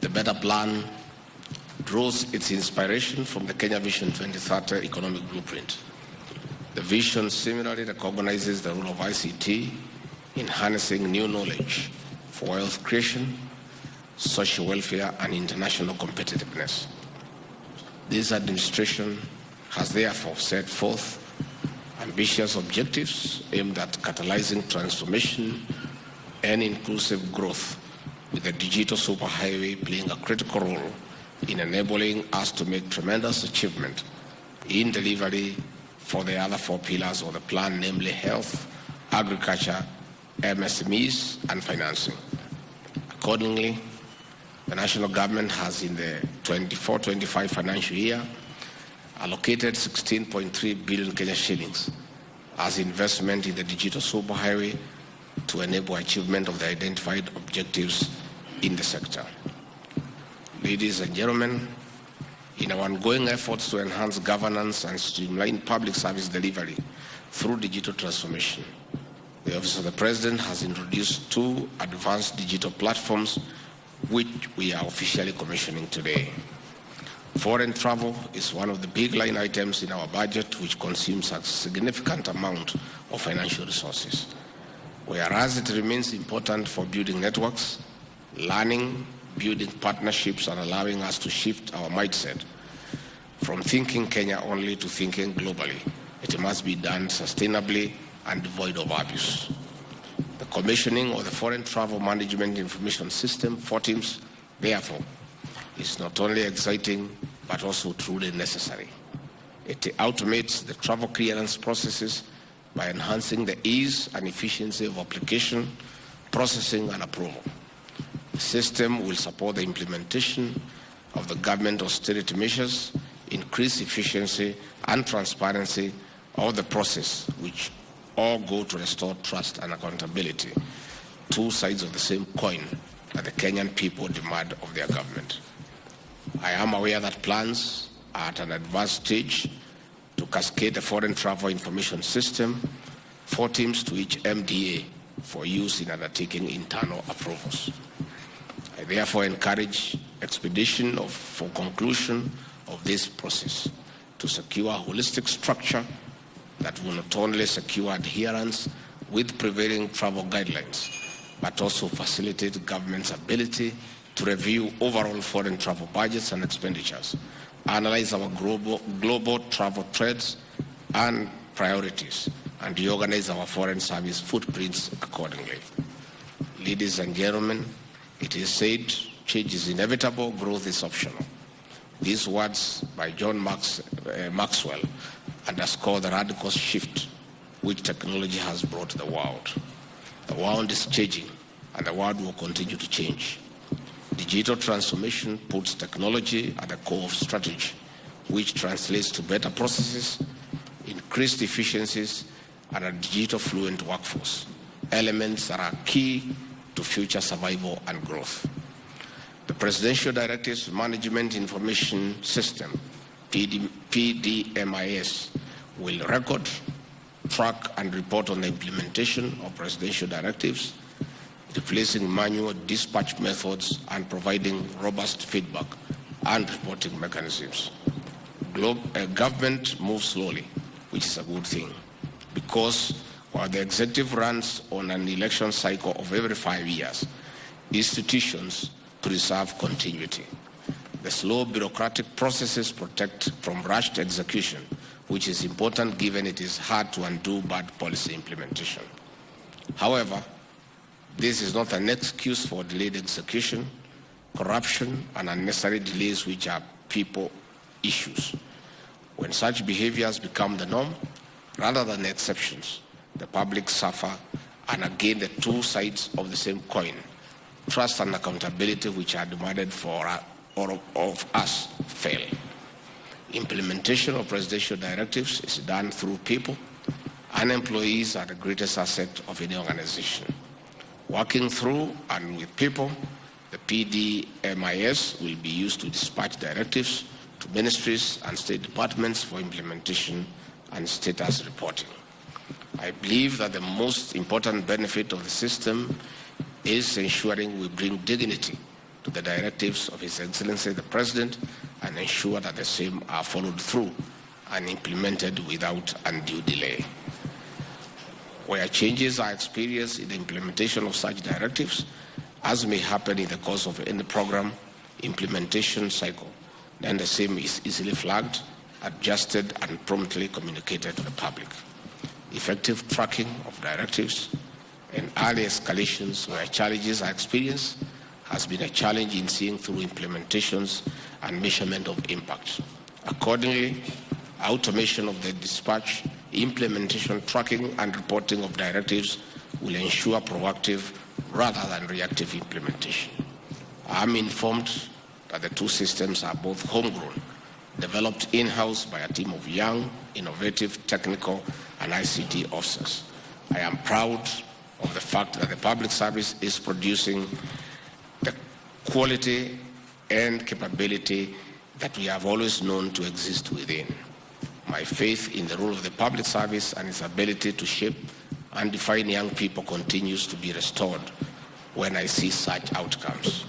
The Better Plan draws its inspiration from the Kenya Vision 2030 economic blueprint. The vision similarly recognizes the role of ICT in harnessing new knowledge for wealth creation, social welfare, and international competitiveness. This administration has therefore set forth ambitious objectives aimed at catalyzing transformation and inclusive growth, with the digital superhighway playing a critical role in enabling us to make tremendous achievement in delivery for the other four pillars of the plan, namely health, agriculture, MSMEs, and financing. Accordingly, the national government has in the 24-25 financial year allocated 16.3 billion Kenya shillings as investment in the digital superhighway to enable achievement of the identified objectives in the sector. Ladies and gentlemen, in our ongoing efforts to enhance governance and streamline public service delivery through digital transformation, the Office of the President has introduced 2 advanced digital platforms which we are officially commissioning today. Foreign travel is one of the big line items in our budget, which consumes a significant amount of financial resources. Whereas it remains important for building networks, learning, building partnerships, and allowing us to shift our mindset from thinking Kenya only to thinking globally, it must be done sustainably and devoid of abuse. The commissioning of the Foreign Travel Management Information System, FORTIMS, therefore, is not only exciting, but also truly necessary. It automates the travel clearance processes by enhancing the ease and efficiency of application, processing, and approval. The system will support the implementation of the government austerity measures, increase efficiency and transparency of the process, which all go to restore trust and accountability, 2 sides of the same coin that the Kenyan people demand of their government. I am aware that plans are at an advanced stage to cascade the Foreign Travel Information System, FORTIMS, to each MDA for use in undertaking internal approvals. I therefore encourage expedition for conclusion of this process to secure a holistic structure that will not only secure adherence with prevailing travel guidelines, but also facilitate government's ability to review overall foreign travel budgets and expenditures, analyze our global travel trends and priorities, and reorganize our foreign service footprints accordingly. Ladies and gentlemen, it is said, change is inevitable, growth is optional. These words by John Maxwell underscore the radical shift which technology has brought to the world. The world is changing, and the world will continue to change. Digital transformation puts technology at the core of strategy, which translates to better processes, increased efficiencies, and a digital fluent workforce, elements that are key to future survival and growth. The Presidential Directives Management Information System, PDMIS, will record, track, and report on the implementation of presidential directives, replacing manual dispatch methods and providing robust feedback and reporting mechanisms. Government moves slowly, which is a good thing, because while the executive runs on an election cycle of every 5 years, institutions preserve continuity. The slow bureaucratic processes protect from rushed execution, which is important given it is hard to undo bad policy implementation. However, this is not an excuse for delayed execution, corruption, and unnecessary delays, which are people issues. When such behaviors become the norm, rather than exceptions, the public suffer, and again the 2 sides of the same coin, trust and accountability, which are demanded for all of us, fail. Implementation of presidential directives is done through people, and employees are the greatest asset of any organization. Working through and with people, the PDMIS will be used to dispatch directives to ministries and state departments for implementation and status reporting. I believe that the most important benefit of the system is ensuring we bring dignity to the directives of His Excellency the President and ensure that the same are followed through and implemented without undue delay. Where changes are experienced in the implementation of such directives, as may happen in the course of any program implementation cycle, then the same is easily flagged, adjusted, and promptly communicated to the public. Effective tracking of directives and early escalations where challenges are experienced has been a challenge in seeing through implementations and measurement of impact. Accordingly, automation of the dispatch, implementation, tracking, and reporting of directives will ensure proactive rather than reactive implementation. I am informed that the two systems are both homegrown, developed in-house by a team of young, innovative, technical, and ICT officers. I am proud of the fact that the public service is producing the quality and capability that we have always known to exist within. My faith in the role of the public service and its ability to shape and define young people continues to be restored when I see such outcomes.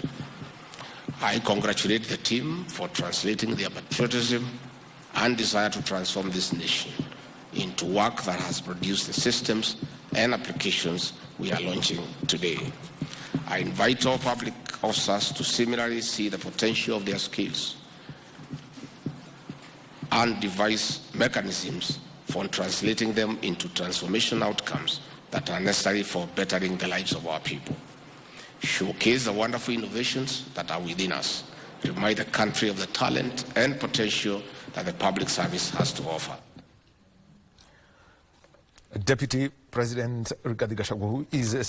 I congratulate the team for translating their patriotism and desire to transform this nation into work that has produced the systems and applications we are launching today. I invite all public officers to similarly see the potential of their skills and devise mechanisms for translating them into transformation outcomes that are necessary for bettering the lives of our people. Showcase the wonderful innovations that are within us. Remind the country of the talent and potential that the public service has to offer. Deputy President Rigathi Gachagua, who is